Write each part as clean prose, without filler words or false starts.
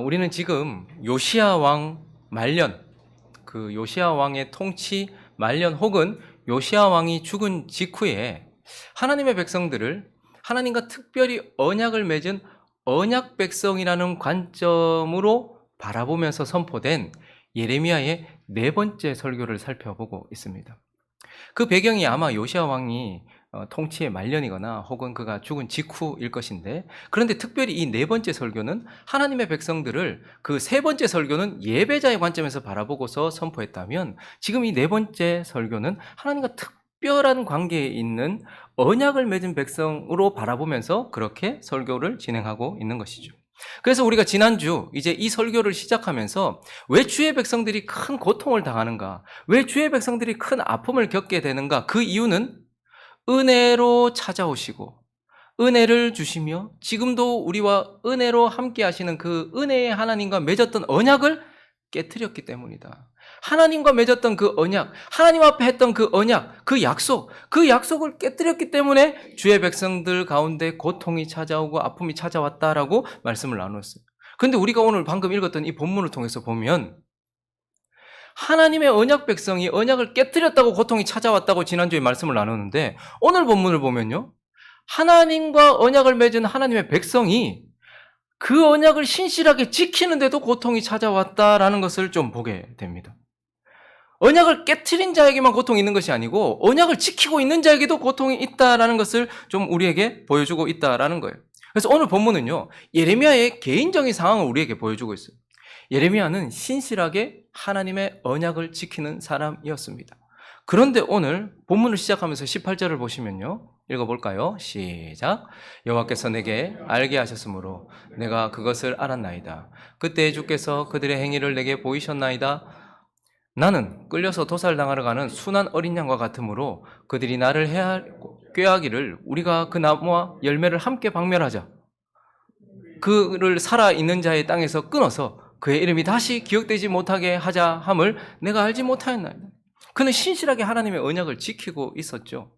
우리는 지금 요시야 왕 말년, 그 요시야 왕의 통치 말년 혹은 요시야 왕이 죽은 직후에 하나님의 백성들을 하나님과 특별히 언약을 맺은 언약 백성이라는 관점으로 바라보면서 선포된 예레미야의 네 번째 설교를 살펴보고 있습니다. 그 배경이 아마 요시야 왕이 통치의 말년이거나 혹은 그가 죽은 직후일 것인데, 그런데 특별히 이 네 번째 설교는 하나님의 백성들을, 그 세 번째 설교는 예배자의 관점에서 바라보고서 선포했다면, 지금 이 네 번째 설교는 하나님과 특별한 관계에 있는 언약을 맺은 백성으로 바라보면서 그렇게 설교를 진행하고 있는 것이죠. 그래서 우리가 지난주 이제 이 설교를 시작하면서 왜 주의 백성들이 큰 고통을 당하는가, 왜 주의 백성들이 큰 아픔을 겪게 되는가, 그 이유는 은혜로 찾아오시고 은혜를 주시며 지금도 우리와 은혜로 함께 하시는 그 은혜의 하나님과 맺었던 언약을 깨트렸기 때문이다. 하나님과 맺었던 그 언약, 하나님 앞에 했던 그 언약, 그 약속을 깨트렸기 때문에 주의 백성들 가운데 고통이 찾아오고 아픔이 찾아왔다라고 말씀을 나눴어요. 그런데 우리가 오늘 방금 읽었던 이 본문을 통해서 보면 하나님의 언약 백성이 언약을 깨트렸다고 고통이 찾아왔다고 지난주에 말씀을 나눴는데, 오늘 본문을 보면요, 하나님과 언약을 맺은 하나님의 백성이 그 언약을 신실하게 지키는데도 고통이 찾아왔다라는 것을 좀 보게 됩니다. 언약을 깨트린 자에게만 고통이 있는 것이 아니고 언약을 지키고 있는 자에게도 고통이 있다라는 것을 좀 우리에게 보여주고 있다라는 거예요. 그래서 오늘 본문은요, 예레미야의 개인적인 상황을 우리에게 보여주고 있어요. 예레미야는 신실하게 하나님의 언약을 지키는 사람이었습니다. 그런데 오늘 본문을 시작하면서 18절을 보시면요, 읽어볼까요? 시작. 여호와께서 내게 알게 하셨으므로 내가 그것을 알았나이다. 그때 주께서 그들의 행위를 내게 보이셨나이다. 나는 끌려서 도살당하러 가는 순한 어린 양과 같으므로 그들이 나를 꾀하기를 우리가 그 나무와 열매를 함께 박멸하자. 그를 살아있는 자의 땅에서 끊어서 그의 이름이 다시 기억되지 못하게 하자 함을 내가 알지 못하였나이다. 그는 신실하게 하나님의 언약을 지키고 있었죠.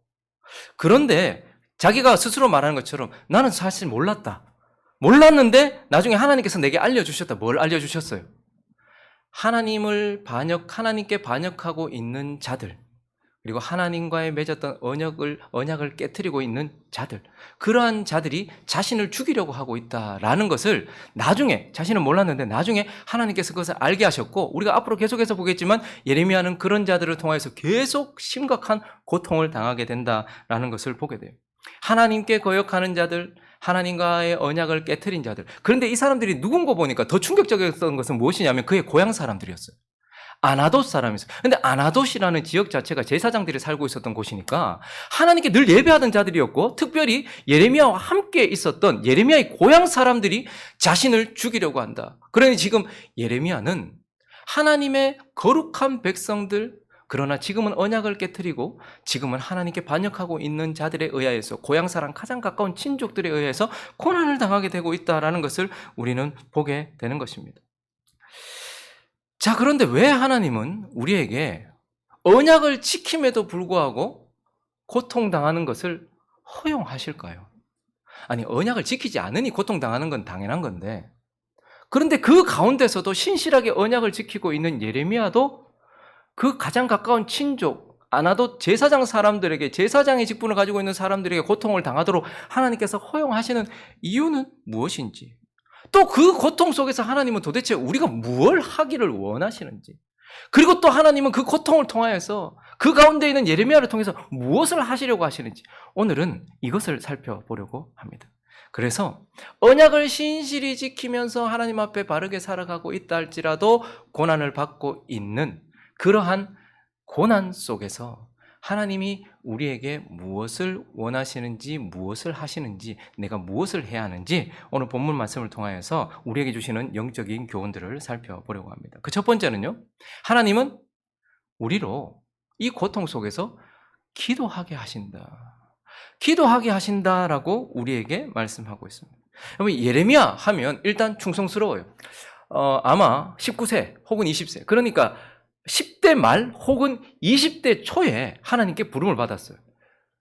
그런데 자기가 스스로 말하는 것처럼 나는 사실 몰랐는데 나중에 하나님께서 내게 알려주셨다. 뭘 알려주셨어요? 하나님께 반역하고 있는 자들, 그리고 하나님과의 맺었던 언약을 깨트리고 있는 자들, 그러한 자들이 자신을 죽이려고 하고 있다라는 것을 나중에, 자신은 몰랐는데 나중에 하나님께서 그것을 알게 하셨고, 우리가 앞으로 계속해서 보겠지만 예레미야는 그런 자들을 통해서 계속 심각한 고통을 당하게 된다라는 것을 보게 돼요. 하나님께 거역하는 자들, 하나님과의 언약을 깨트린 자들. 그런데 이 사람들이 누군가 보니까 더 충격적이었던 것은 무엇이냐면 그의 고향 사람들이었어요. 아나돗 사람이었어요. 근데 아나돗이라는 지역 자체가 제사장들이 살고 있었던 곳이니까 하나님께 늘 예배하던 자들이었고, 특별히 예레미야와 함께 있었던 예레미야의 고향 사람들이 자신을 죽이려고 한다. 그러니 지금 예레미야는 하나님의 거룩한 백성들, 그러나 지금은 언약을 깨트리고 지금은 하나님께 반역하고 있는 자들에 의해서, 고향 사람 가장 가까운 친족들에 의해서 고난을 당하게 되고 있다는 것을 우리는 보게 되는 것입니다. 자, 그런데 왜 하나님은 우리에게 언약을 지킴에도 불구하고 고통당하는 것을 허용하실까요? 아니, 언약을 지키지 않으니 고통당하는 건 당연한 건데, 그런데 그 가운데서도 신실하게 언약을 지키고 있는 예레미야도 그 가장 가까운 친족, 아나돗 제사장 사람들에게, 제사장의 직분을 가지고 있는 사람들에게 고통을 당하도록 하나님께서 허용하시는 이유는 무엇인지, 또 그 고통 속에서 하나님은 도대체 우리가 무엇을 하기를 원하시는지, 그리고 또 하나님은 그 고통을 통하여서 그 가운데 있는 예레미야를 통해서 무엇을 하시려고 하시는지, 오늘은 이것을 살펴보려고 합니다. 그래서 언약을 신실히 지키면서 하나님 앞에 바르게 살아가고 있다 할지라도 고난을 받고 있는 그러한 고난 속에서 하나님이 우리에게 무엇을 원하시는지, 무엇을 하시는지, 내가 무엇을 해야 하는지 오늘 본문 말씀을 통하여서 우리에게 주시는 영적인 교훈들을 살펴보려고 합니다. 그 첫 번째는요, 하나님은 우리로 이 고통 속에서 기도하게 하신다라고 우리에게 말씀하고 있습니다. 여러분, 예레미야 하면 일단 충성스러워요. 아마 19세 혹은 20세, 그러니까 10대 말 혹은 20대 초에 하나님께 부름을 받았어요.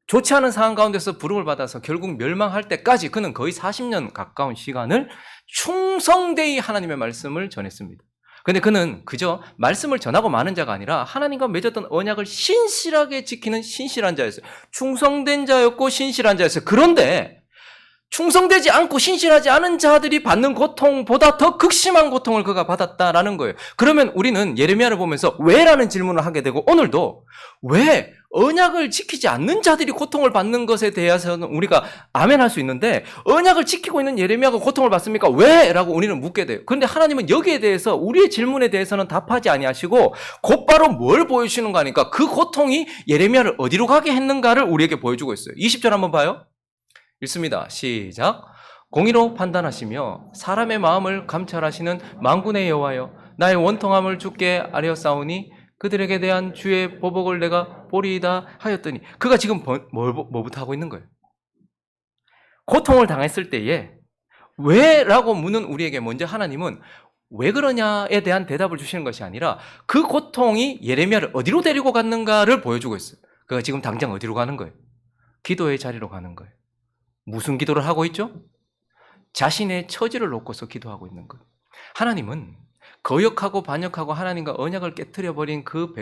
좋지 않은 상황 가운데서 부름을 받아서 결국 멸망할 때까지 그는 거의 40년 가까운 시간을 충성되이 하나님의 말씀을 전했습니다. 그런데 그는 그저 말씀을 전하고 마는 자가 아니라 하나님과 맺었던 언약을 신실하게 지키는 신실한 자였어요. 충성된 자였고 신실한 자였어요. 그런데 충성되지 않고 신실하지 않은 자들이 받는 고통보다 더 극심한 고통을 그가 받았다라는 거예요. 그러면 우리는 예레미야를 보면서 왜라는 질문을 하게 되고, 오늘도 왜 언약을 지키지 않는 자들이 고통을 받는 것에 대해서는 우리가 아멘 할 수 있는데, 언약을 지키고 있는 예레미야가 고통을 받습니까? 왜? 라고 우리는 묻게 돼요. 그런데 하나님은 여기에 대해서, 우리의 질문에 대해서는 답하지 아니하시고 곧바로 뭘 보여주시는 거 아닙니까? 그 고통이 예레미야를 어디로 가게 했는가를 우리에게 보여주고 있어요. 20절 한번 봐요. 읽습니다. 시작. 공의로 판단하시며 사람의 마음을 감찰하시는 만군의 여호와여, 나의 원통함을 주께 아뢰었사오니 그들에게 대한 주의 보복을 내가 보리이다 하였더니, 그가 지금 뭐부터 하고 있는 거예요? 고통을 당했을 때에 왜? 라고 묻는 우리에게 먼저 하나님은 왜 그러냐에 대한 대답을 주시는 것이 아니라 그 고통이 예레미야를 어디로 데리고 갔는가를 보여주고 있어요. 그가 지금 당장 어디로 가는 거예요? 기도의 자리로 가는 거예요. 무슨 기도를 하고 있죠? 자신의 처지를 놓고서 기도하고 있는 것. 하나님은 거역하고 반역하고 하나님과 언약을 깨트려버린 그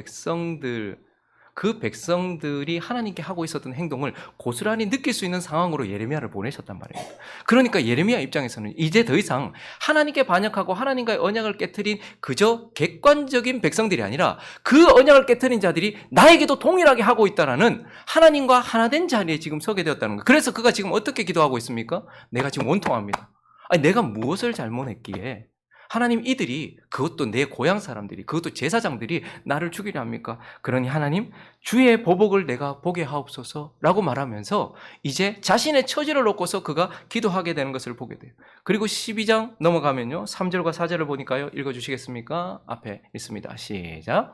백성들이 하나님께 하고 있었던 행동을 고스란히 느낄 수 있는 상황으로 예레미야를 보내셨단 말이에요. 그러니까 예레미야 입장에서는 이제 더 이상 하나님께 반역하고 하나님과의 언약을 깨트린 그저 객관적인 백성들이 아니라 그 언약을 깨트린 자들이 나에게도 동일하게 하고 있다라는 하나님과 하나된 자리에 지금 서게 되었다는 거예요. 그래서 그가 지금 어떻게 기도하고 있습니까? 내가 지금 원통합니다. 아니, 내가 무엇을 잘못했기에 하나님, 이들이, 그것도 내 고향 사람들이, 그것도 제사장들이 나를 죽이려 합니까? 그러니 하나님, 주의 보복을 내가 보게 하옵소서라고 말하면서 이제 자신의 처지를 놓고서 그가 기도하게 되는 것을 보게 돼요. 그리고 12장 넘어가면요, 3절과 4절을 보니까요, 읽어주시겠습니까? 앞에 있습니다. 시작.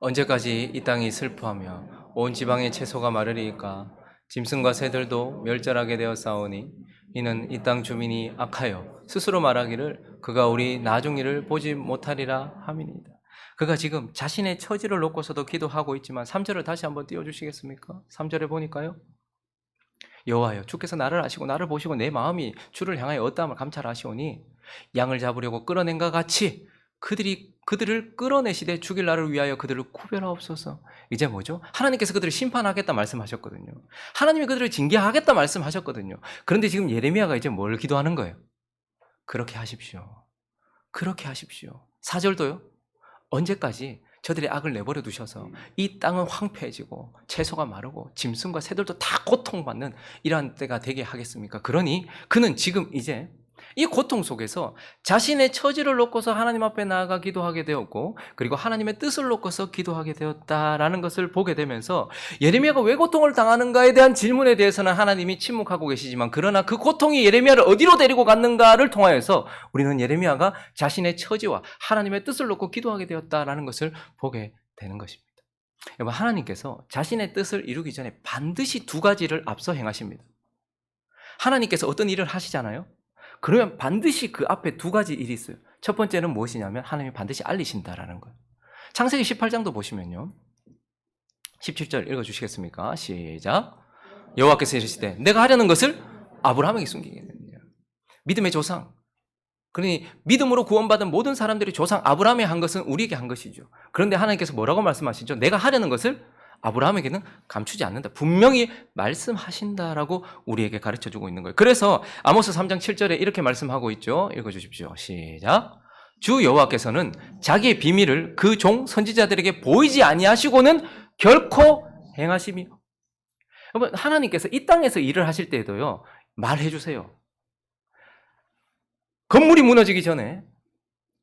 언제까지 이 땅이 슬퍼하며 온 지방의 채소가 마르리이까? 짐승과 새들도 멸절하게 되었사오니 이는 이 땅 주민이 악하여 스스로 말하기를 그가 우리 나중일을 보지 못하리라 함이니이다. 그가 지금 자신의 처지를 놓고서도 기도하고 있지만 3절을 다시 한번 띄워주시겠습니까? 3절에 보니까요, 여호와여, 주께서 나를 아시고 나를 보시고 내 마음이 주를 향하여 어떠함을 감찰하시오니 양을 잡으려고 끌어낸 것 같이 그들을 끌어내시되 죽일 날을 위하여 그들을 구별하옵소서. 이제 뭐죠? 하나님께서 그들을 심판하겠다 말씀하셨거든요. 하나님이 그들을 징계하겠다 말씀하셨거든요. 그런데 지금 예레미야가 이제 뭘 기도하는 거예요? 그렇게 하십시오. 그렇게 하십시오. 4절도요. 언제까지 저들의 악을 내버려 두셔서 이 땅은 황폐해지고 채소가 마르고 짐승과 새들도 다 고통받는 이러한 때가 되게 하겠습니까? 그러니 그는 지금 이제 이 고통 속에서 자신의 처지를 놓고서 하나님 앞에 나아가 기도하게 되었고, 그리고 하나님의 뜻을 놓고서 기도하게 되었다라는 것을 보게 되면서 예레미야가 왜 고통을 당하는가에 대한 질문에 대해서는 하나님이 침묵하고 계시지만, 그러나 그 고통이 예레미야를 어디로 데리고 갔는가를 통하여서 우리는 예레미야가 자신의 처지와 하나님의 뜻을 놓고 기도하게 되었다라는 것을 보게 되는 것입니다. 여러분, 하나님께서 자신의 뜻을 이루기 전에 반드시 두 가지를 앞서 행하십니다. 하나님께서 어떤 일을 하시잖아요. 그러면 반드시 그 앞에 두 가지 일이 있어요. 첫 번째는 무엇이냐면 하나님이 반드시 알리신다라는 거예요. 창세기 18장도 보시면요, 17절 읽어주시겠습니까? 시작. 여호와께서 이르시되 내가 하려는 것을 아브라함에게 숨기겠느냐. 믿음의 조상, 그러니 믿음으로 구원받은 모든 사람들이 조상 아브라함이 한 것은 우리에게 한 것이죠. 그런데 하나님께서 뭐라고 말씀하시죠? 내가 하려는 것을 아브라함에게는 감추지 않는다. 분명히 말씀하신다라고 우리에게 가르쳐주고 있는 거예요. 그래서 아모스 3장 7절에 이렇게 말씀하고 있죠. 읽어주십시오. 시작. 주 여호와께서는 자기의 비밀을 그 종 선지자들에게 보이지 아니하시고는 결코 행하심이. 여러분, 하나님께서 이 땅에서 일을 하실 때에도요, 말해 주세요. 건물이 무너지기 전에,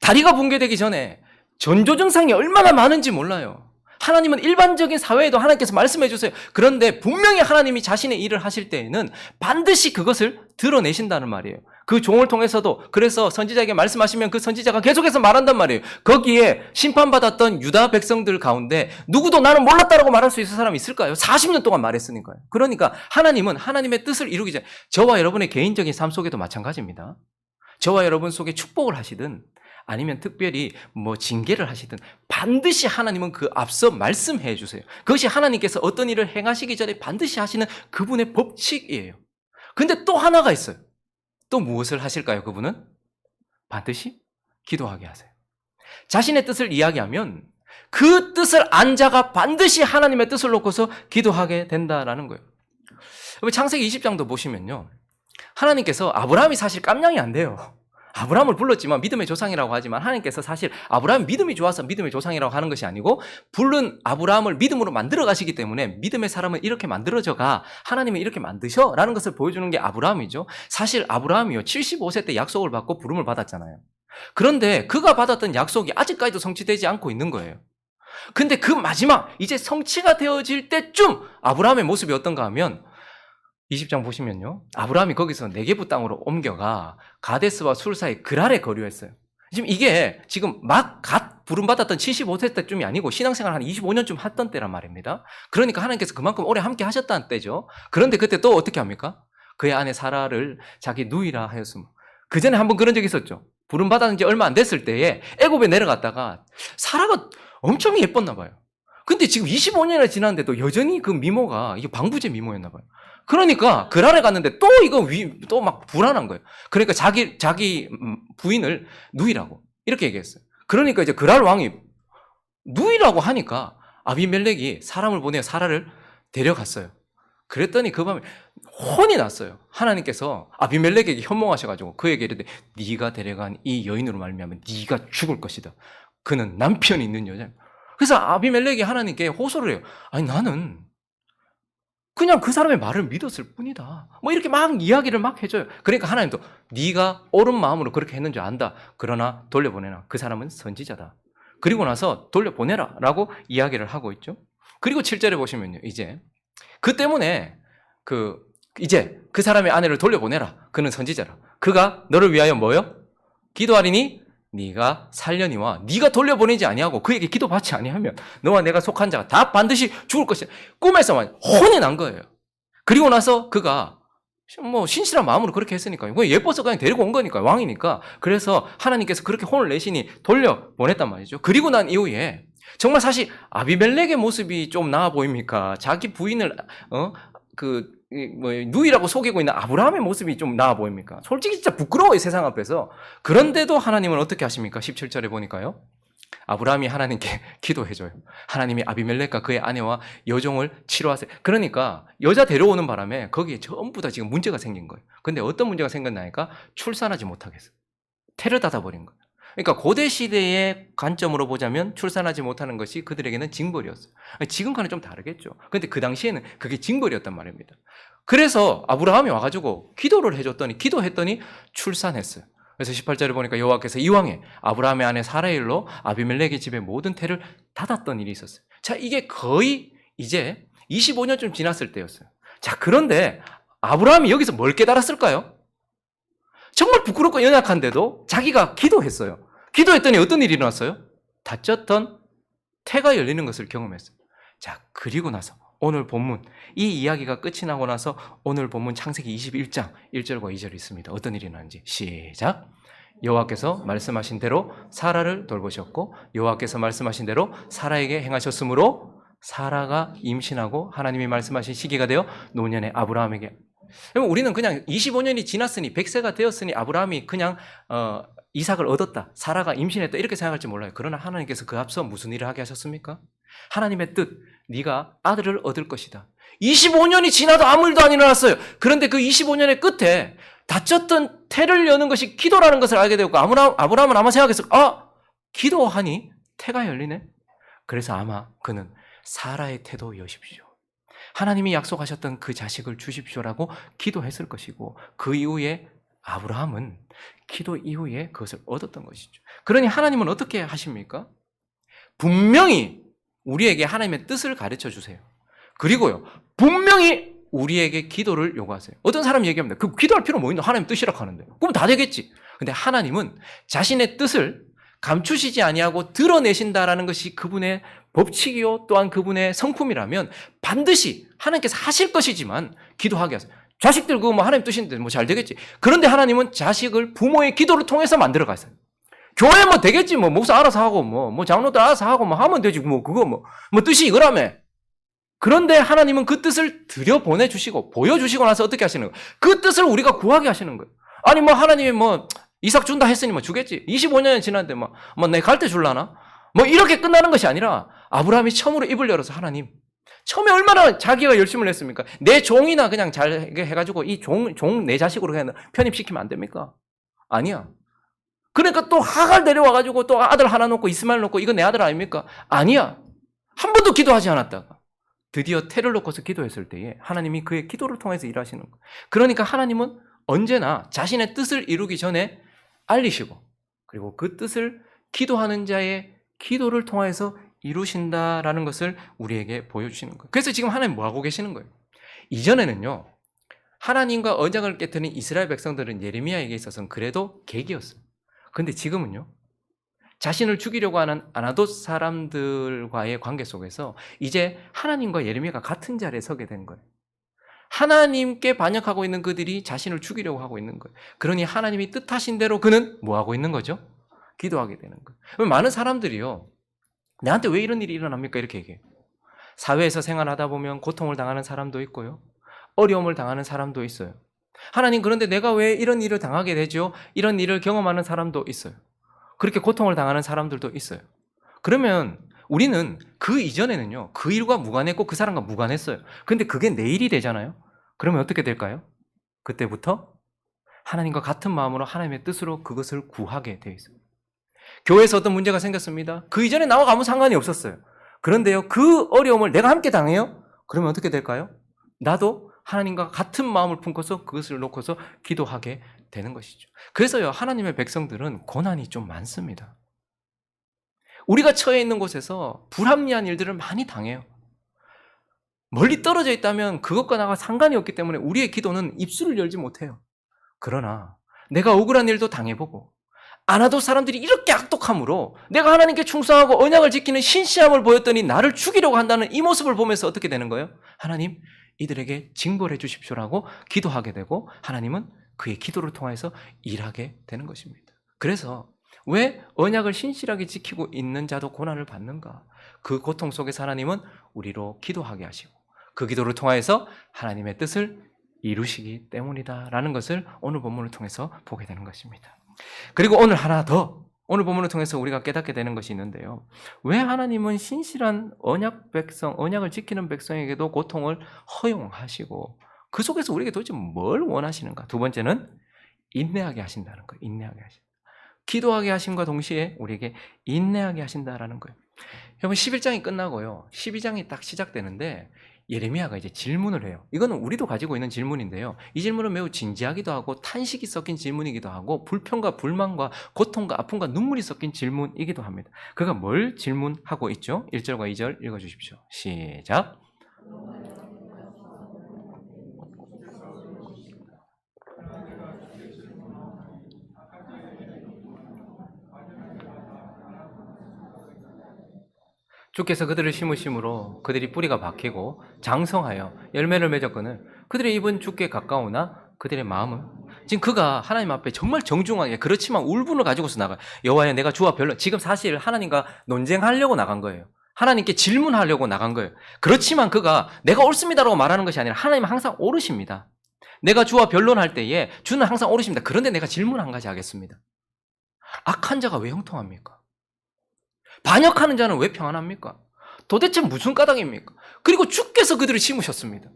다리가 붕괴되기 전에 전조 증상이 얼마나 많은지 몰라요. 하나님은 일반적인 사회에도 하나님께서 말씀해 주세요. 그런데 분명히 하나님이 자신의 일을 하실 때에는 반드시 그것을 드러내신다는 말이에요. 그 종을 통해서도 그래서 선지자에게 말씀하시면 그 선지자가 계속해서 말한단 말이에요. 거기에 심판받았던 유다 백성들 가운데 누구도 나는 몰랐다라고 말할 수 있을 사람이 있을까요? 40년 동안 말했으니까요. 그러니까 하나님은 하나님의 뜻을 이루기 전에 저와 여러분의 개인적인 삶 속에도 마찬가지입니다. 저와 여러분 속에 축복을 하시든 아니면 특별히 뭐 징계를 하시든 반드시 하나님은 그 앞서 말씀해 주세요. 그것이 하나님께서 어떤 일을 행하시기 전에 반드시 하시는 그분의 법칙이에요. 근데 또 하나가 있어요. 또 무엇을 하실까요? 그분은 반드시 기도하게 하세요. 자신의 뜻을 이야기하면 그 뜻을 안 자가 반드시 하나님의 뜻을 놓고서 기도하게 된다라는 거예요. 창세기 20장도 보시면요. 하나님께서 아브라함이 사실 깜냥이 안 돼요. 아브라함을 불렀지만 믿음의 조상이라고 하지만 하나님께서 사실 아브라함이 믿음이 좋아서 믿음의 조상이라고 하는 것이 아니고 부른 아브라함을 믿음으로 만들어 가시기 때문에 믿음의 사람은 이렇게 만들어져 가 하나님은 이렇게 만드셔 라는 것을 보여주는 게 아브라함이죠. 사실 아브라함이요 75세 때 약속을 받고 부름을 받았잖아요. 그런데 그가 받았던 약속이 아직까지도 성취되지 않고 있는 거예요. 근데 그 마지막 이제 성취가 되어질 때쯤 아브라함의 모습이 어떤가 하면 20장 보시면요. 아브라함이 거기서 네게부 땅으로 옮겨가 가데스와 술 사이 그랄에 거류했어요. 지금 이게 지금 막 갓 부름받았던 75세 때쯤이 아니고 신앙생활 한 25년쯤 했던 때란 말입니다. 그러니까 하나님께서 그만큼 오래 함께 하셨다는 때죠. 그런데 그때 또 어떻게 합니까? 그의 아내 사라를 자기 누이라 하였으며 그 전에 한번 그런 적이 있었죠. 부름받았는 지 얼마 안 됐을 때에 애굽에 내려갔다가 사라가 엄청 예뻤나 봐요. 근데 지금 25년이나 지났는데도 여전히 그 미모가 이게 방부제 미모였나 봐요. 그러니까 그랄에 갔는데 또 이거 또 막 불안한 거예요. 그러니까 자기 부인을 누이라고 이렇게 얘기했어요. 그러니까 이제 그랄 왕이 누이라고 하니까 아비멜렉이 사람을 보내어 사라를 데려갔어요. 그랬더니 그 밤에 혼이 났어요. 하나님께서 아비멜렉에게 현몽하셔가지고 그에게 이르되 네가 데려간 이 여인으로 말미암아 네가 죽을 것이다. 그는 남편이 있는 여자예요. 그래서 아비멜렉이 하나님께 호소를 해요. 아니 나는 그냥 그 사람의 말을 믿었을 뿐이다. 뭐 이렇게 막 이야기를 막 해줘요. 그러니까 하나님도 네가 옳은 마음으로 그렇게 했는 줄 안다. 그러나 돌려보내라. 그 사람은 선지자다. 그리고 나서 돌려보내라 라고 이야기를 하고 있죠. 그리고 7절에 보시면요. 이제 그 때문에 이제 그 사람의 아내를 돌려보내라. 그는 선지자라. 그가 너를 위하여 뭐요? 기도하리니 네가 살려니와 네가 돌려보내지 아니하고 그에게 기도받지 아니하면 너와 내가 속한 자가 다 반드시 죽을 것이다. 꿈에서만 혼이 난 거예요. 그리고 나서 그가 뭐 신실한 마음으로 그렇게 했으니까요. 예뻐서 그냥 데리고 온 거니까 왕이니까. 그래서 하나님께서 그렇게 혼을 내시니 돌려보냈단 말이죠. 그리고 난 이후에 정말 사실 아비멜렉의 모습이 좀 나아 보입니까? 자기 부인을 누이라고 속이고 있는 아브라함의 모습이 좀 나아 보입니까? 솔직히 진짜 부끄러워요, 세상 앞에서. 그런데도 하나님은 어떻게 하십니까? 17절에 보니까요. 아브라함이 하나님께 기도해줘요. 하나님이 아비멜렉과 그의 아내와 여종을 치료하세요. 그러니까 여자 데려오는 바람에 거기에 전부 다 지금 문제가 생긴 거예요. 근데 어떤 문제가 생겼나니까 출산하지 못하겠어요. 태를 닫아버린 거예요. 그러니까 고대 시대의 관점으로 보자면 출산하지 못하는 것이 그들에게는 징벌이었어요. 지금과는 좀 다르겠죠. 근데 그 당시에는 그게 징벌이었단 말입니다. 그래서 아브라함이 와가지고 기도했더니 출산했어요. 그래서 18절에 보니까 여호와께서 이왕에 아브라함의 아내 사라의 일로 아비멜렉의 집에 모든 태를 닫았던 일이 있었어요. 자, 이게 거의 이제 25년쯤 지났을 때였어요. 자, 그런데 아브라함이 여기서 뭘 깨달았을까요? 정말 부끄럽고 연약한데도 자기가 기도했어요. 기도했더니 어떤 일이 일어났어요? 닫혔던 태가 열리는 것을 경험했어요. 자, 그리고 나서 오늘 본문, 이 이야기가 끝이 나고 나서 오늘 본문 창세기 21장 1절과 2절이 있습니다. 어떤 일이 일어났는지 시작. 여호와께서 말씀하신 대로 사라를 돌보셨고 여호와께서 말씀하신 대로 사라에게 행하셨으므로 사라가 임신하고 하나님이 말씀하신 시기가 되어 노년의 아브라함에게. 우리는 그냥 25년이 지났으니 100세가 되었으니 아브라함이 그냥 이삭을 얻었다, 사라가 임신했다 이렇게 생각할지 몰라요. 그러나 하나님께서 그 앞서 무슨 일을 하게 하셨습니까? 하나님의 뜻, 네가 아들을 얻을 것이다. 25년이 지나도 아무 일도 안 일어났어요. 그런데 그 25년의 끝에 닫혔던 태를 여는 것이 기도라는 것을 알게 되었고 아브라함은 아마 생각했어요. 기도하니 태가 열리네. 그래서 아마 그는 사라의 태도 여십시오. 하나님이 약속하셨던 그 자식을 주십시오라고 기도했을 것이고 그 이후에 아브라함은 기도 이후에 그것을 얻었던 것이죠. 그러니 하나님은 어떻게 하십니까? 분명히 우리에게 하나님의 뜻을 가르쳐 주세요. 그리고요, 분명히 우리에게 기도를 요구하세요. 어떤 사람이 얘기합니다. 그 기도할 필요 뭐 있나? 하나님 뜻이라 하는데. 그럼 다 되겠지. 근데 하나님은 자신의 뜻을 감추시지 아니하고 드러내신다라는 것이 그분의 법칙이요 또한 그분의 성품이라면 반드시 하나님께서 하실 것이지만 기도하게 하세요. 자식들 그거 뭐 하나님 뜻인데 뭐 잘 되겠지. 그런데 하나님은 자식을 부모의 기도를 통해서 만들어 가세요. 교회 뭐 되겠지 뭐 목사 알아서 하고 뭐 장로들 알아서 하고 뭐 하면 되지 뭐 그거 뭐 뜻이 이거라며. 그런데 하나님은 그 뜻을 들여보내 주시고 보여주시고 나서 어떻게 하시는 거예요? 그 뜻을 우리가 구하게 하시는 거예요. 아니 뭐 하나님이 뭐 이삭 준다 했으니 뭐 주겠지. 25년이 지났는데 뭐 내 갈 때 줄라나? 뭐 이렇게 끝나는 것이 아니라 아브라함이 처음으로 입을 열어서 하나님 처음에 얼마나 자기가 열심을 했습니까? 내 종이나 그냥 잘 해가지고 이 종 내 자식으로 그냥 편입시키면 안 됩니까? 아니야. 그러니까 또 하갈 데려와가지고 또 아들 하나 놓고 이스마엘 놓고 이거 내 아들 아닙니까? 아니야. 한 번도 기도하지 않았다가 드디어 태를 놓고서 기도했을 때에 하나님이 그의 기도를 통해서 일하시는 거예요. 그러니까 하나님은 언제나 자신의 뜻을 이루기 전에 알리시고 그리고 그 뜻을 기도하는 자의 기도를 통해서 이루신다라는 것을 우리에게 보여주시는 거예요. 그래서 지금 하나님 뭐 하고 계시는 거예요? 이전에는요. 하나님과 언약을 깨뜨린 이스라엘 백성들은 예레미야에게 있어서는 그래도 객이었어요. 그런데 지금은요. 자신을 죽이려고 하는 아나돗 사람들과의 관계 속에서 이제 하나님과 예레미야가 같은 자리에 서게 된 거예요. 하나님께 반역하고 있는 그들이 자신을 죽이려고 하고 있는 거예요. 그러니 하나님이 뜻하신 대로 그는 뭐 하고 있는 거죠? 기도하게 되는 거예요. 많은 사람들이요. 내한테 왜 이런 일이 일어납니까? 이렇게 얘기해요. 사회에서 생활하다 보면 고통을 당하는 사람도 있고요. 어려움을 당하는 사람도 있어요. 하나님 그런데 내가 왜 이런 일을 당하게 되죠? 이런 일을 경험하는 사람도 있어요. 그렇게 고통을 당하는 사람들도 있어요. 그러면 우리는 그 이전에는요. 그 일과 무관했고 그 사람과 무관했어요. 그런데 그게 내일이 되잖아요. 그러면 어떻게 될까요? 그때부터 하나님과 같은 마음으로 하나님의 뜻으로 그것을 구하게 되어 있어요. 교회에서 어떤 문제가 생겼습니다. 그 이전에 나와 아무 상관이 없었어요. 그런데요. 그 어려움을 내가 함께 당해요? 그러면 어떻게 될까요? 나도 하나님과 같은 마음을 품고서 그것을 놓고서 기도하게 되는 것이죠. 그래서요. 하나님의 백성들은 고난이 좀 많습니다. 우리가 처해 있는 곳에서 불합리한 일들을 많이 당해요. 멀리 떨어져 있다면 그것과 나가 상관이 없기 때문에 우리의 기도는 입술을 열지 못해요. 그러나 내가 억울한 일도 당해보고 아나돗 사람들이 이렇게 악독함으로 내가 하나님께 충성하고 언약을 지키는 신실함을 보였더니 나를 죽이려고 한다는 이 모습을 보면서 어떻게 되는 거예요? 하나님 이들에게 징벌해 주십시오라고 기도하게 되고 하나님은 그의 기도를 통해서 일하게 되는 것입니다. 그래서 왜 언약을 신실하게 지키고 있는 자도 고난을 받는가? 그 고통 속에서 하나님은 우리로 기도하게 하시고 그 기도를 통해서 하나님의 뜻을 이루시기 때문이다라는 것을 오늘 본문을 통해서 보게 되는 것입니다. 그리고 오늘 하나 더 오늘 본문을 통해서 우리가 깨닫게 되는 것이 있는데요. 왜 하나님은 신실한 언약을 지키는 백성에게도 고통을 허용하시고 그 속에서 우리에게 도대체 뭘 원하시는가? 두 번째는 인내하게 하신다는 거예요. 인내하게 하신다. 기도하게 하심과 동시에 우리에게 인내하게 하신다라는 거예요. 여러분 11장이 끝나고요. 12장이 딱 시작되는데 예레미야가 이제 질문을 해요. 이거는 우리도 가지고 있는 질문인데요. 이 질문은 매우 진지하기도 하고 탄식이 섞인 질문이기도 하고 불평과 불만과 고통과 아픔과 눈물이 섞인 질문이기도 합니다. 그가 뭘 질문하고 있죠? 1절과 2절 읽어주십시오. 시작. 주께서 그들을 심으심으로 그들이 뿌리가 박히고 장성하여 열매를 맺었거늘 그들의 입은 주께 가까우나 그들의 마음은 지금 그가 하나님 앞에 정말 정중하게 그렇지만 울분을 가지고서 나가요. 여호와여 내가 주와 별로 지금 사실 하나님과 논쟁하려고 나간 거예요. 하나님께 질문하려고 나간 거예요. 그렇지만 그가 내가 옳습니다라고 말하는 것이 아니라 하나님은 항상 옳으십니다. 내가 주와 변론할 때에 주는 항상 옳으십니다. 그런데 내가 질문 한 가지 하겠습니다. 악한 자가 왜 형통합니까? 반역하는 자는 왜 평안합니까? 도대체 무슨 까닭입니까? 그리고 주께서 그들을 심으셨습니다.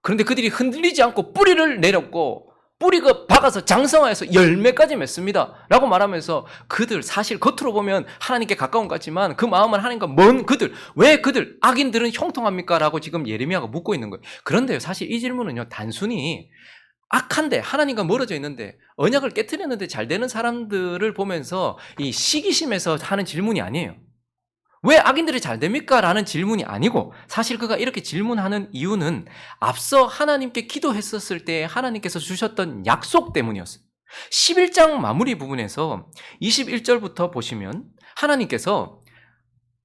그런데 그들이 흔들리지 않고 뿌리를 내렸고 뿌리가 박아서 장성하여서 열매까지 맺습니다. 라고 말하면서 그들 사실 겉으로 보면 하나님께 가까운 것 같지만 그 마음은 하나님과 먼 그들 왜 그들 악인들은 형통합니까? 라고 지금 예레미야가 묻고 있는 거예요. 그런데요 사실 이 질문은요 단순히 악한데 하나님과 멀어져 있는데 언약을 깨트렸는데 잘 되는 사람들을 보면서 이 시기심에서 하는 질문이 아니에요. 왜 악인들이 잘 됩니까? 라는 질문이 아니고 사실 그가 이렇게 질문하는 이유는 앞서 하나님께 기도했었을 때 하나님께서 주셨던 약속 때문이었어요. 11장 마무리 부분에서 21절부터 보시면 하나님께서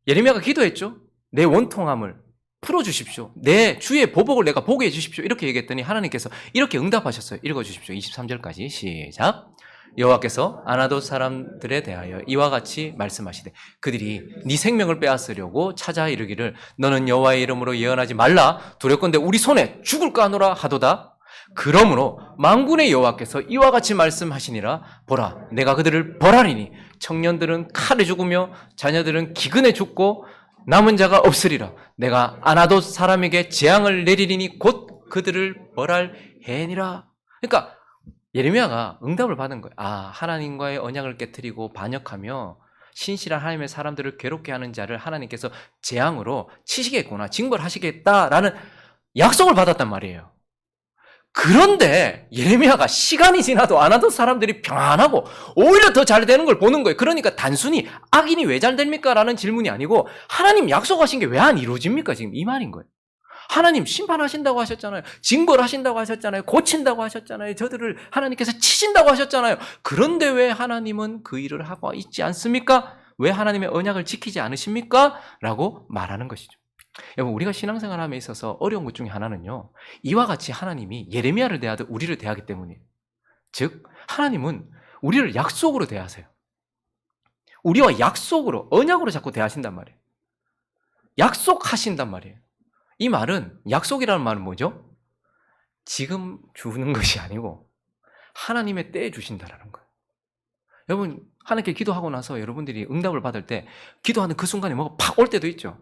예레미야가 기도했죠. 내 원통함을 풀어주십시오. 내 주의 보복을 내가 보게 해주십시오. 이렇게 얘기했더니 하나님께서 이렇게 응답하셨어요. 읽어주십시오. 23절까지 시작. 여호와께서 아나돗 사람들에 대하여 이와 같이 말씀하시되 그들이 네 생명을 빼앗으려고 찾아 이르기를 너는 여호와의 이름으로 예언하지 말라 두렵건대 우리 손에 죽을까 하노라 하도다. 그러므로 만군의 여호와께서 이와 같이 말씀하시니라 보라 내가 그들을 벌하리니 청년들은 칼에 죽으며 자녀들은 기근에 죽고 남은 자가 없으리라. 내가 아나돗 사람에게 재앙을 내리리니 곧 그들을 벌할 해니라. 그러니까 예레미야가 응답을 받은 거예요. 아, 하나님과의 언약을 깨트리고 반역하며 신실한 하나님의 사람들을 괴롭게 하는 자를 하나님께서 재앙으로 치시겠구나, 징벌하시겠다라는 약속을 받았단 말이에요. 그런데 예레미야가 시간이 지나도 아나돗 사람들이 평안하고 오히려 더 잘 되는 걸 보는 거예요. 그러니까 단순히 악인이 왜 잘 됩니까? 라는 질문이 아니고 하나님 약속하신 게 왜 안 이루어집니까? 지금 이 말인 거예요. 하나님 심판하신다고 하셨잖아요. 징벌하신다고 하셨잖아요. 고친다고 하셨잖아요. 저들을 하나님께서 치신다고 하셨잖아요. 그런데 왜 하나님은 그 일을 하고 있지 않습니까? 왜 하나님의 언약을 지키지 않으십니까? 라고 말하는 것이죠. 여러분, 우리가 신앙생활함에 있어서 어려운 것 중에 하나는요, 이와 같이 하나님이 예레미야를 대하듯 우리를 대하기 때문이에요. 즉 하나님은 우리를 약속으로 대하세요. 우리와 약속으로, 언약으로 자꾸 대하신단 말이에요. 약속하신단 말이에요. 이 말은, 약속이라는 말은 뭐죠? 지금 주는 것이 아니고 하나님의 때에 주신다라는 거예요. 여러분, 하나님께 기도하고 나서 여러분들이 응답을 받을 때 기도하는 그 순간에 뭐가 팍 올 때도 있죠.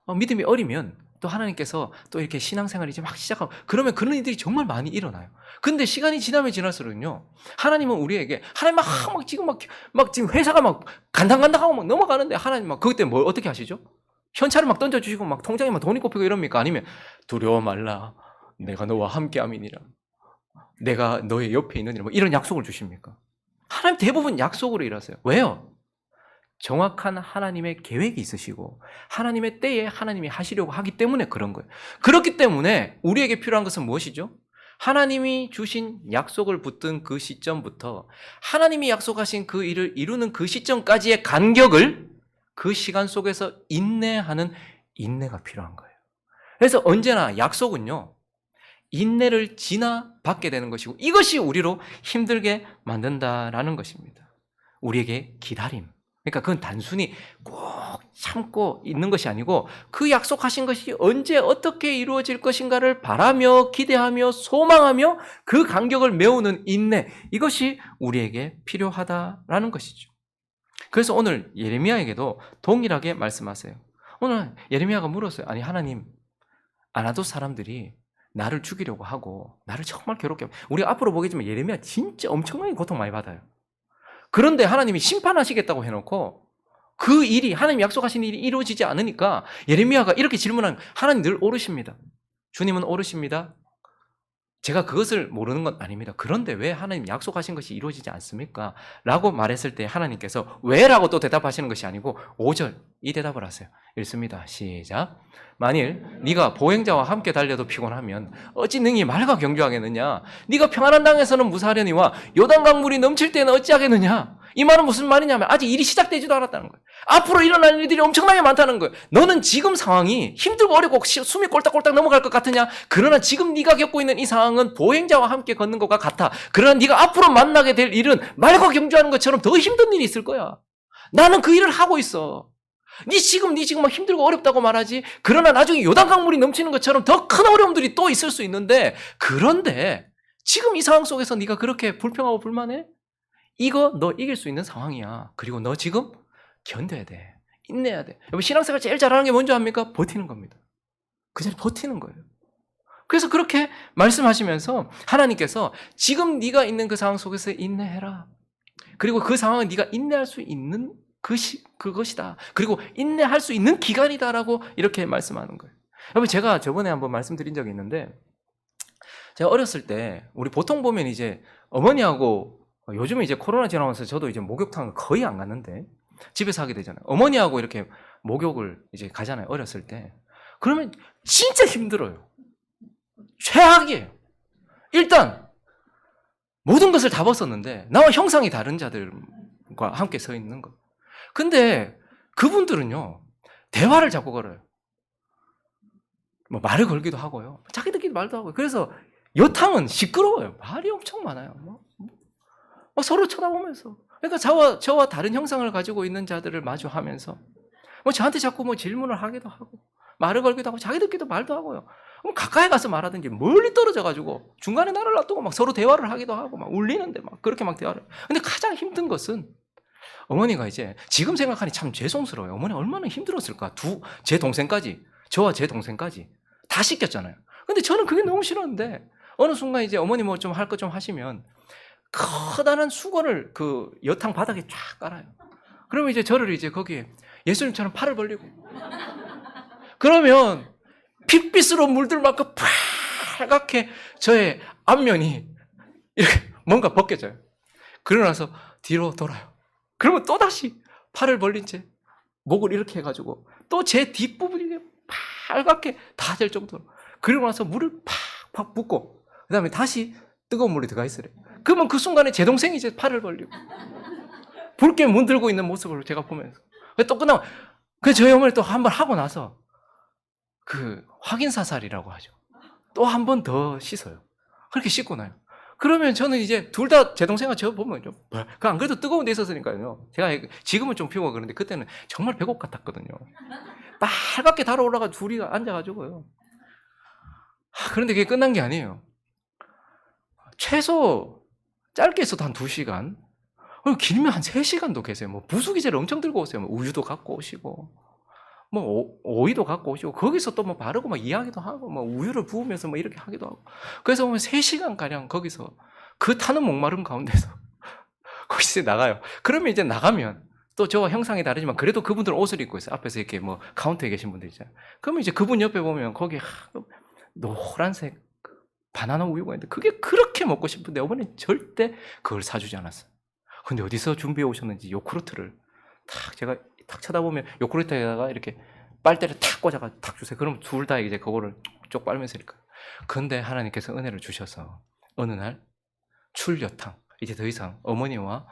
믿음이 어리면 또 하나님께서 또 이렇게 신앙생활이 이제 막 시작하고 그러면 그런 일들이 정말 많이 일어나요. 근데 시간이 지나면 지날수록요, 하나님은 우리에게 하나님 막 지금 회사가 막 간당간당하고 막 넘어가는데 하나님 막 그때 뭘 어떻게 하시죠? 현찰을 막 던져주시고 막 통장에 막 돈이 꼽히고 이럽니까? 아니면 두려워 말라 내가 너와 함께함이니라 내가 너의 옆에 있느니라 뭐 이런 약속을 주십니까? 하나님 대부분 약속으로 일하세요. 왜요? 정확한 하나님의 계획이 있으시고 하나님의 때에 하나님이 하시려고 하기 때문에 그런 거예요. 그렇기 때문에 우리에게 필요한 것은 무엇이죠? 하나님이 주신 약속을 붙든 그 시점부터 하나님이 약속하신 그 일을 이루는 그 시점까지의 간격을 그 시간 속에서 인내하는 인내가 필요한 거예요. 그래서 언제나 약속은요, 인내를 지나 받게 되는 것이고 이것이 우리로 힘들게 만든다라는 것입니다. 우리에게 기다림. 그러니까 그건 단순히 꼭 참고 있는 것이 아니고 그 약속하신 것이 언제 어떻게 이루어질 것인가를 바라며 기대하며 소망하며 그 간격을 메우는 인내, 이것이 우리에게 필요하다라는 것이죠. 그래서 오늘 예레미야에게도 동일하게 말씀하세요. 오늘 예레미야가 물었어요. 아니 하나님, 아나돗 사람들이 나를 죽이려고 하고 나를 정말 괴롭게 하고, 우리가 앞으로 보겠지만 예레미야 진짜 엄청나게 고통 많이 받아요. 그런데 하나님이 심판하시겠다고 해놓고 그 일이, 하나님 약속하신 일이 이루어지지 않으니까 예레미야가 이렇게 질문하면 하나님 늘 오르십니다. 주님은 오르십니다. 제가 그것을 모르는 건 아닙니다. 그런데 왜 하나님 약속하신 것이 이루어지지 않습니까? 라고 말했을 때 하나님께서 왜? 라고 또 대답하시는 것이 아니고 5절 이 대답을 하세요. 읽습니다. 시작. 만일 네가 보행자와 함께 달려도 피곤하면 어찌 능히 말과 경주하겠느냐? 네가 평안한 땅에서는 무사하려니와 요단강물이 넘칠 때는 어찌하겠느냐? 이 말은 무슨 말이냐면 아직 일이 시작되지도 않았다는 거예요. 앞으로 일어날 일들이 엄청나게 많다는 거예요. 너는 지금 상황이 힘들고 어렵고 숨이 꼴딱꼴딱 넘어갈 것 같으냐? 그러나 지금 네가 겪고 있는 이 상황은 보행자와 함께 걷는 것과 같아. 그러나 네가 앞으로 만나게 될 일은 말과 경주하는 것처럼 더 힘든 일이 있을 거야. 나는 그 일을 하고 있어. 네 지금 막 힘들고 어렵다고 말하지. 그러나 나중에 요단강물이 넘치는 것처럼 더 큰 어려움들이 또 있을 수 있는데, 그런데 지금 이 상황 속에서 네가 그렇게 불평하고 불만해? 이거 너 이길 수 있는 상황이야. 그리고 너 지금 견뎌야 돼. 인내해야 돼. 여러분, 신앙생활 제일 잘하는 게 뭔지 압니까? 버티는 겁니다. 그 자리에 버티는 거예요. 그래서 그렇게 말씀하시면서 하나님께서 지금 네가 있는 그 상황 속에서 인내해라. 그리고 그 상황은 네가 인내할 수 있는 그것이다. 그리고 인내할 수 있는 기간이다라고 이렇게 말씀하는 거예요. 여러분, 제가 저번에 한번 말씀드린 적이 있는데, 제가 어렸을 때 우리 보통 보면 이제 어머니하고, 요즘은 이제 코로나 지나면서 저도 이제 목욕탕을 거의 안 갔는데, 집에서 하게 되잖아요. 어머니하고 이렇게 목욕을 이제 가잖아요. 어렸을 때. 그러면 진짜 힘들어요. 최악이에요. 일단 모든 것을 다 벗었는데 나와 형상이 다른 자들과 함께 서 있는 거. 근데 그분들은요, 대화를 자꾸 걸어요. 뭐 말을 걸기도 하고요. 자기들끼리 말도 하고요. 그래서 여탕은 시끄러워요. 말이 엄청 많아요. 서로 쳐다보면서. 그러니까 저와 다른 형상을 가지고 있는 자들을 마주하면서 저한테 자꾸 뭐 질문을 하기도 하고 말을 걸기도 하고 자기들끼리도 말도 하고요. 그럼 가까이 가서 말하든지 멀리 떨어져가지고 중간에 나를 놔두고 막 서로 대화를 하기도 하고 막 울리는데 막 그렇게 막 대화를. 근데 가장 힘든 것은 어머니가 이제 지금 생각하니 참 죄송스러워요. 어머니 얼마나 힘들었을까. 제 동생까지, 저와 제 동생까지 다 씻겼잖아요. 근데 저는 그게 너무 싫었는데 어느 순간 이제 어머니 뭐 좀 할 것 좀 하시면 커다란 수건을 그 여탕 바닥에 쫙 깔아요. 그러면 이제 저를 이제 거기에 예수님처럼 팔을 벌리고 그러면 핏빛으로 물들 만큼 빨갛게 저의 앞면이 이렇게 뭔가 벗겨져요. 그러고 나서 뒤로 돌아요. 그러면 또다시 팔을 벌린 채 목을 이렇게 해가지고 또 제 뒷부분이 빨갛게 다 될 정도로. 그러고 나서 물을 팍팍 붓고 그 다음에 다시 뜨거운 물에 들어가 있으래요. 그러면 그 순간에 제 동생이 이제 팔을 벌리고 붉게 문들고 있는 모습을 제가 보면서 또 끝나고 저희 어머니 또 한 번 하고 나서 그 확인사살이라고 하죠. 또 한 번 더 씻어요. 그렇게 씻고 나요. 그러면 저는 이제 둘 다 제 동생과 저 보면 좀 안 그래도 뜨거운 데 있었으니까요. 제가 지금은 좀 피우고 그런데 그때는 정말 배고 같았거든요. 빨갛게 달아올라가 둘이 앉아가지고요. 그런데 그게 끝난 게 아니에요. 최소 짧게 있어도 한 2시간, 길면 한 3시간도 계세요. 뭐 부수기제를 엄청 들고 오세요. 뭐 우유도 갖고 오시고, 뭐 오이도 갖고 오시고, 거기서 또 뭐 바르고 막 이야기도 하고, 뭐 우유를 부으면서 뭐 이렇게 하기도 하고. 그래서 보면 3시간 가량 거기서 그 타는 목마름 가운데서 거기서 나가요. 그러면 이제 나가면 또 저와 형상이 다르지만 그래도 그분들은 옷을 입고 있어요. 앞에서 이렇게 뭐 카운터에 계신 분들 있잖아요. 그러면 이제 그분 옆에 보면 거기 노란색 바나나 우유가 있는데 그게 그렇게 먹고 싶은데 어머니는 절대 그걸 사주지 않았어요. 근데 어디서 준비해 오셨는지 요구르트를 제가 탁 쳐다보면 요구르트에다가 이렇게 빨대를 탁 꽂아가 탁 주세요. 그럼 둘 다 이제 그거를 쪽 빨면서 이렇게. 근데 하나님께서 은혜를 주셔서 어느 날 출여탕, 이제 더 이상 어머니와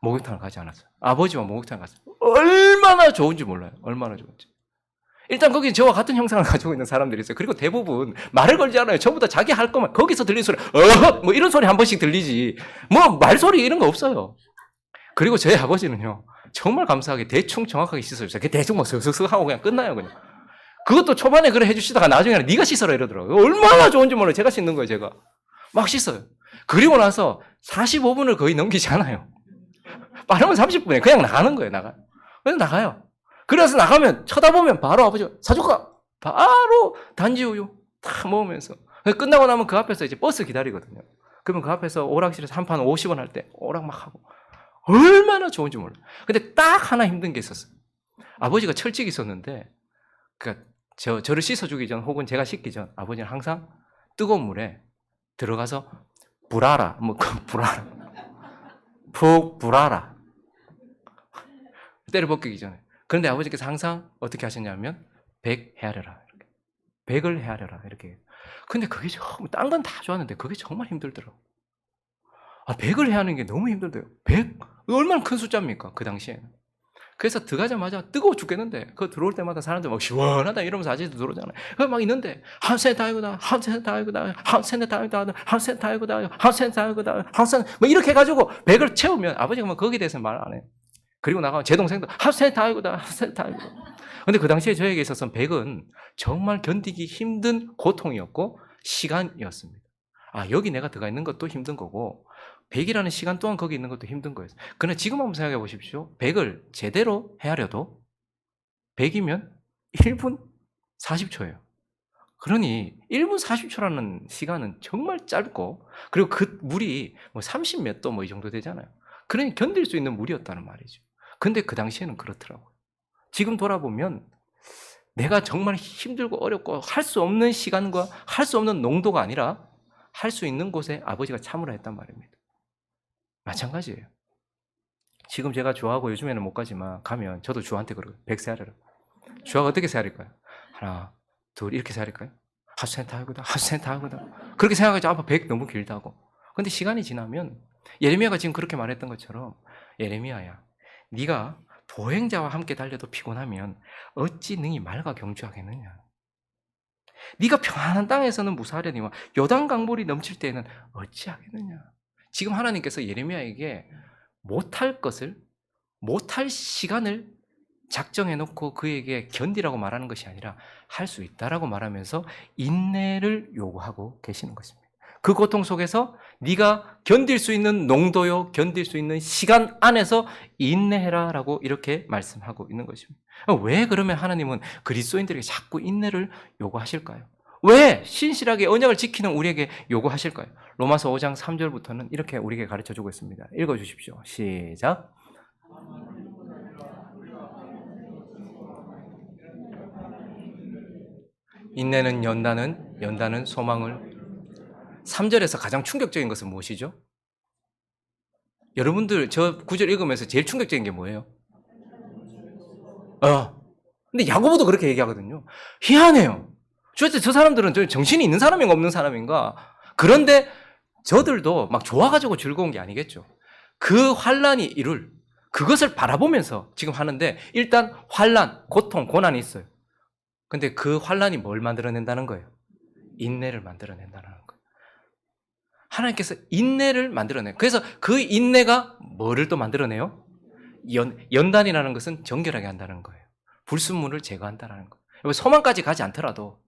목욕탕을 가지 않았어요. 아버지와 목욕탕을 갔어요. 얼마나 좋은지 몰라요. 얼마나 좋은지. 일단 거기 저와 같은 형상을 가지고 있는 사람들이 있어요. 그리고 대부분 말을 걸지 않아요. 전부 다 자기 할 거만 거기서 들리는 소리, 뭐 이런 소리 한 번씩 들리지. 뭐 말소리 이런 거 없어요. 그리고 저희 아버지는요, 정말 감사하게 대충 정확하게 씻어요. 대충 막 슥슥슥 하고 그냥 끝나요, 그냥. 그것도 초반에 그래 해주시다가 나중에는 네가 씻어라 이러더라고요. 얼마나 좋은지 몰라요. 제가 씻는 거예요, 제가. 막 씻어요. 그리고 나서 45분을 거의 넘기지 않아요. 빠르면 30분에 그냥 나가는 거예요, 그냥 나가요. 그래서 나가면 쳐다보면 바로 아버지가 사줄까? 바로 단지 우유 다 먹으면서. 끝나고 나면 그 앞에서 이제 버스 기다리거든요. 그러면 그 앞에서 오락실에서 한 판 50원 할 때 오락 막 하고. 얼마나 좋은지 몰라요. 근데 딱 하나 힘든 게 있었어요. 아버지가 철칙이 있었는데, 그러니까 저를 씻어주기 전 혹은 제가 씻기 전 아버지는 항상 뜨거운 물에 들어가서 불아라, 푹 불아라. 때를 벗기기 전에. 그런데 아버지께서 항상 어떻게 하셨냐면 백 헤아려라, 이렇게. 백을 헤아려라, 이렇게. 근데 그게 정말 딴 건 다 좋았는데 그게 정말 힘들더라고요. 백을 헤아는 게 너무 힘들대요. 100? 얼마나 큰 숫자입니까? 그 당시에는. 그래서 들어가자마자 뜨거워 죽겠는데 그거 들어올 때마다 사람들 막 시원하다 이러면서 아직도 들어오잖아요. 그거 막 있는데 한센 다이고다, 한센 다이고다, 한센 다이고다, 한센 다이고다, 한센 다이고다, 한센 뭐 이렇게 해가지고 100을 채우면 아버지가 뭐 거기에 대해서 말 안 해요. 그리고 나가면 제 동생도 한센 다이고다, 한센 다이고다. 근데 그 당시에 저에게 있어서는 100은 정말 견디기 힘든 고통이었고 시간이었습니다. 여기 내가 들어가 있는 것도 힘든 거고 100이라는 시간 동안 거기 있는 것도 힘든 거예요. 그러나 지금 한번 생각해 보십시오. 100을 제대로 헤아려도 100이면 1분 40초예요. 그러니 1분 40초라는 시간은 정말 짧고 그리고 그 물이 뭐 30 몇 도 뭐 이 정도 되잖아요. 그러니 견딜 수 있는 물이었다는 말이죠. 근데 그 당시에는 그렇더라고요. 지금 돌아보면 내가 정말 힘들고 어렵고 할 수 없는 시간과 할 수 없는 농도가 아니라 할 수 있는 곳에 아버지가 참으라 했단 말입니다. 마찬가지예요. 지금 제가 주하고 요즘에는 못 가지만 가면 저도 주한테 그러고요. 100 세아리라. 주하가 어떻게 세아릴까요? 하나, 둘 이렇게 세아릴까요? 하수센터 하고다, 하수센터 하고다. 그렇게 생각하죠. 아빠 100 너무 길다고. 근데 시간이 지나면 예레미야가 지금 그렇게 말했던 것처럼 예레미야야, 네가 보행자와 함께 달려도 피곤하면 어찌 능히 말과 경주하겠느냐. 네가 평안한 땅에서는 무사하려니와 요단 강물이 넘칠 때에는 어찌하겠느냐. 지금 하나님께서 예레미야에게 못할 것을, 못할 시간을 작정해 놓고 그에게 견디라고 말하는 것이 아니라 할 수 있다라고 말하면서 인내를 요구하고 계시는 것입니다. 그 고통 속에서 네가 견딜 수 있는 농도요, 견딜 수 있는 시간 안에서 인내해라라고 이렇게 말씀하고 있는 것입니다. 왜 그러면 하나님은 그리스도인들에게 자꾸 인내를 요구하실까요? 왜 신실하게 언약을 지키는 우리에게 요구하실까요? 로마서 5장 3절부터는 이렇게 우리에게 가르쳐주고 있습니다. 읽어주십시오. 시작. 인내는 연단은, 연단은 소망을. 3절에서 가장 충격적인 것은 무엇이죠? 여러분들 저 구절 읽으면서 제일 충격적인 게 뭐예요? 근데 야고보도 그렇게 얘기하거든요. 희한해요. 도대체 저 사람들은 정신이 있는 사람인가 없는 사람인가? 그런데 저들도 막 좋아가지고 즐거운 게 아니겠죠. 그 환란이 이룰 그것을 바라보면서 지금 하는데 일단 환란, 고통, 고난이 있어요. 근데 그 환란이 뭘 만들어낸다는 거예요? 인내를 만들어낸다는 거예요. 하나님께서 인내를 만들어내요. 그래서 그 인내가 뭐를 또 만들어내요? 연단이라는 것은 정결하게 한다는 거예요. 불순물을 제거한다는 거예요. 소망까지 가지 않더라도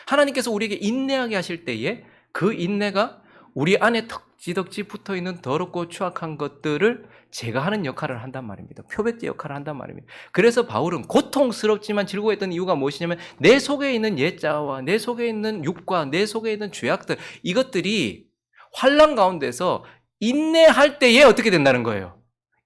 하나님께서 우리에게 인내하게 하실 때에 그 인내가 우리 안에 덕지덕지 붙어있는 더럽고 추악한 것들을 제거하는 역할을 한단 말입니다. 표백제 역할을 한단 말입니다. 그래서 바울은 고통스럽지만 즐거워했던 이유가 무엇이냐면 내 속에 있는 옛자와 내 속에 있는 육과 내 속에 있는 죄악들, 이것들이 환난 가운데서 인내할 때에 어떻게 된다는 거예요?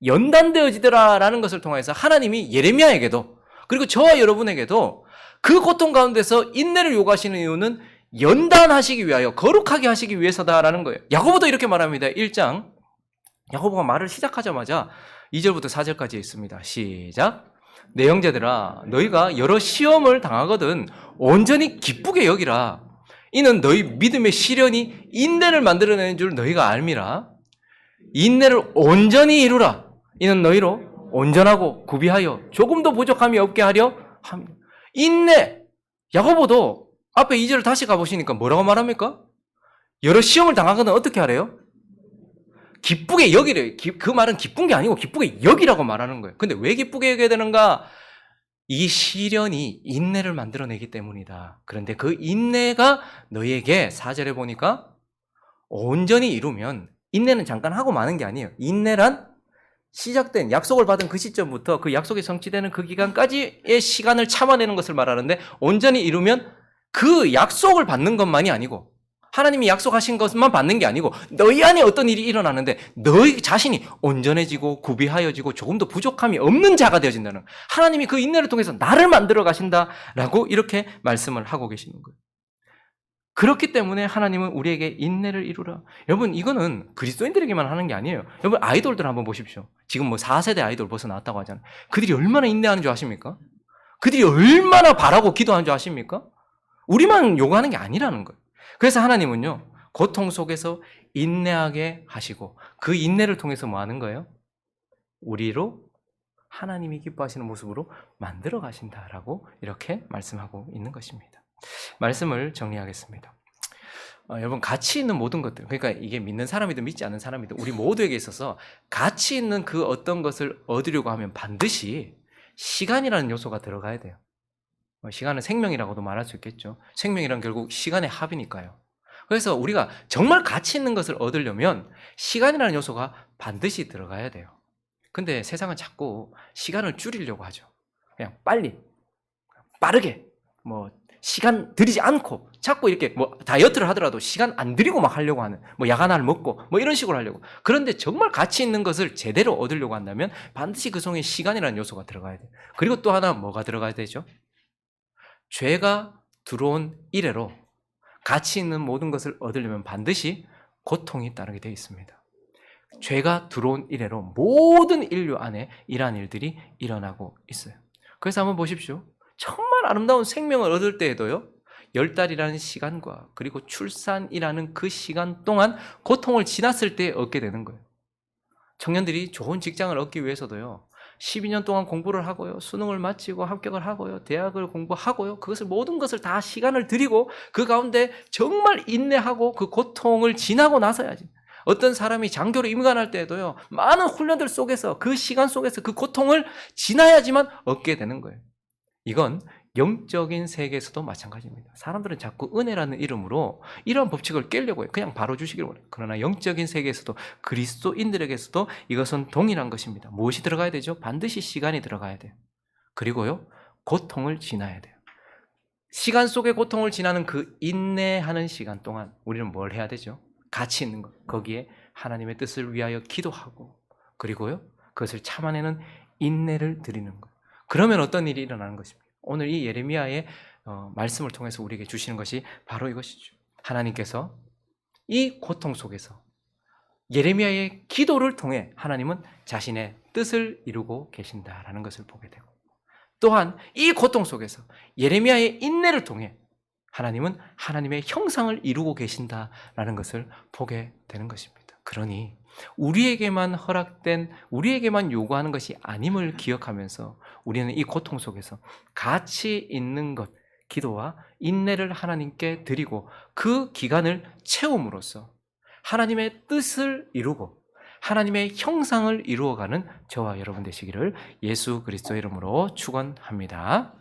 연단되어지더라라는 것을 통해서 하나님이 예레미야에게도 그리고 저와 여러분에게도 그 고통 가운데서 인내를 요구하시는 이유는 연단하시기 위하여 거룩하게 하시기 위해서다라는 거예요. 야고보도 이렇게 말합니다. 1장 야고보가 말을 시작하자마자 2절부터 4절까지 있습니다. 시작. 내 형제들아 너희가 여러 시험을 당하거든 온전히 기쁘게 여기라. 이는 너희 믿음의 시련이 인내를 만들어내는 줄 너희가 알미라. 인내를 온전히 이루라. 이는 너희로 온전하고 구비하여 조금도 부족함이 없게 하려 합니다. 인내. 야고보도 앞에 2절을 다시 가보시니까 뭐라고 말합니까? 여러 시험을 당하거든 어떻게 하래요? 기쁘게 여기래요. 그 말은 기쁜 게 아니고 기쁘게 여기라고 말하는 거예요. 근데 왜 기쁘게 여겨야 되는가? 이 시련이 인내를 만들어내기 때문이다. 그런데 그 인내가 너희에게 4절에 보니까 온전히 이루면 인내는 잠깐 하고 마는 게 아니에요. 인내란 시작된 약속을 받은 그 시점부터 그 약속이 성취되는 그 기간까지의 시간을 참아내는 것을 말하는데 온전히 이루면 그 약속을 받는 것만이 아니고 하나님이 약속하신 것만 받는 게 아니고 너희 안에 어떤 일이 일어나는데 너희 자신이 온전해지고 구비하여지고 조금 더 부족함이 없는 자가 되어진다는 하나님이 그 인내를 통해서 나를 만들어 가신다라고 이렇게 말씀을 하고 계시는 거예요. 그렇기 때문에 하나님은 우리에게 인내를 이루라. 여러분 이거는 그리스도인들에게만 하는 게 아니에요. 여러분 아이돌들 한번 보십시오. 지금 뭐 4세대 아이돌 벌써 나왔다고 하잖아요. 그들이 얼마나 인내하는 줄 아십니까? 그들이 얼마나 바라고 기도하는 줄 아십니까? 우리만 요구하는 게 아니라는 거예요. 그래서 하나님은요 고통 속에서 인내하게 하시고 그 인내를 통해서 뭐 하는 거예요? 우리로 하나님이 기뻐하시는 모습으로 만들어 가신다라고 이렇게 말씀하고 있는 것입니다. 말씀을 정리하겠습니다. 여러분 가치 있는 모든 것들, 그러니까 이게 믿는 사람이든 믿지 않는 사람이든 우리 모두에게 있어서 가치 있는 그 어떤 것을 얻으려고 하면 반드시 시간이라는 요소가 들어가야 돼요. 시간은 생명이라고도 말할 수 있겠죠. 생명이란 결국 시간의 합이니까요. 그래서 우리가 정말 가치 있는 것을 얻으려면 시간이라는 요소가 반드시 들어가야 돼요. 근데 세상은 자꾸 시간을 줄이려고 하죠. 그냥 빨리, 빠르게, 뭐 시간 들이지 않고 자꾸 이렇게 뭐 다이어트를 하더라도 시간 안 들이고 막 하려고 하는 뭐 야간을 먹고 뭐 이런 식으로 하려고. 그런데 정말 가치 있는 것을 제대로 얻으려고 한다면 반드시 그 속에 시간이라는 요소가 들어가야 돼요. 그리고 또 하나 뭐가 들어가야 되죠? 죄가 들어온 이래로 가치 있는 모든 것을 얻으려면 반드시 고통이 따르게 되어 있습니다. 죄가 들어온 이래로 모든 인류 안에 이러한 일들이 일어나고 있어요. 그래서 한번 보십시오. 정말 아름다운 생명을 얻을 때에도요, 10달이라는 시간과 그리고 출산이라는 그 시간 동안 고통을 지났을 때 얻게 되는 거예요. 청년들이 좋은 직장을 얻기 위해서도요, 12년 동안 공부를 하고요, 수능을 마치고 합격을 하고요, 대학을 공부하고요, 그것을 모든 것을 다 시간을 들이고 그 가운데 정말 인내하고 그 고통을 지나고 나서야지. 어떤 사람이 장교로 임관할 때에도요, 많은 훈련들 속에서 그 시간 속에서 그 고통을 지나야지만 얻게 되는 거예요. 이건 영적인 세계에서도 마찬가지입니다. 사람들은 자꾸 은혜라는 이름으로 이런 법칙을 깨려고 해요. 그냥 바로 주시길 원해요. 그러나 영적인 세계에서도 그리스도인들에게서도 이것은 동일한 것입니다. 무엇이 들어가야 되죠? 반드시 시간이 들어가야 돼요. 그리고요, 고통을 지나야 돼요. 시간 속의 고통을 지나는 그 인내하는 시간 동안 우리는 뭘 해야 되죠? 가치 있는 것. 거기에 하나님의 뜻을 위하여 기도하고, 그리고요, 그것을 참아내는 인내를 드리는 것. 그러면 어떤 일이 일어나는 것입니까? 오늘 이 예레미야의 말씀을 통해서 우리에게 주시는 것이 바로 이것이죠. 하나님께서 이 고통 속에서 예레미야의 기도를 통해 하나님은 자신의 뜻을 이루고 계신다라는 것을 보게 되고, 또한 이 고통 속에서 예레미야의 인내를 통해 하나님은 하나님의 형상을 이루고 계신다라는 것을 보게 되는 것입니다. 그러니 우리에게만 허락된, 우리에게만 요구하는 것이 아님을 기억하면서 우리는 이 고통 속에서 가치 있는 것, 기도와 인내를 하나님께 드리고 그 기간을 채움으로써 하나님의 뜻을 이루고 하나님의 형상을 이루어가는 저와 여러분 되시기를 예수 그리스도의 이름으로 축원합니다.